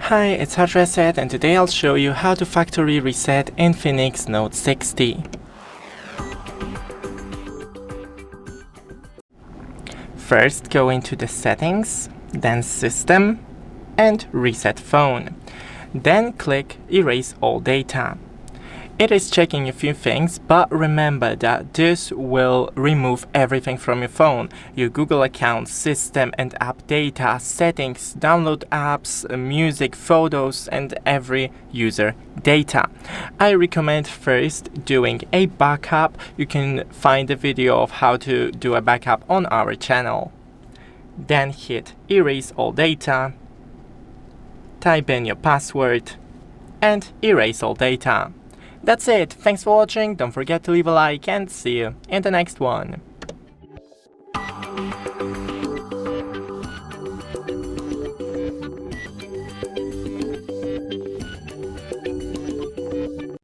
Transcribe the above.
Hi, it's Hard Reset, and today I'll show you how to factory reset INFINIX Note 60. First, go into the settings, then System, and Reset Phone. Then click Erase All Data. It is checking a few things, but remember that this will remove everything from your phone: your Google account, system and app data, settings, download apps, music, photos, and every user data. I recommend first doing a backup. You can find a video of how to do a backup on our channel. Then hit Erase All Data, type in your password, and erase all data. That's it. Thanks for watching. Don't forget to leave a like and see you in the next one.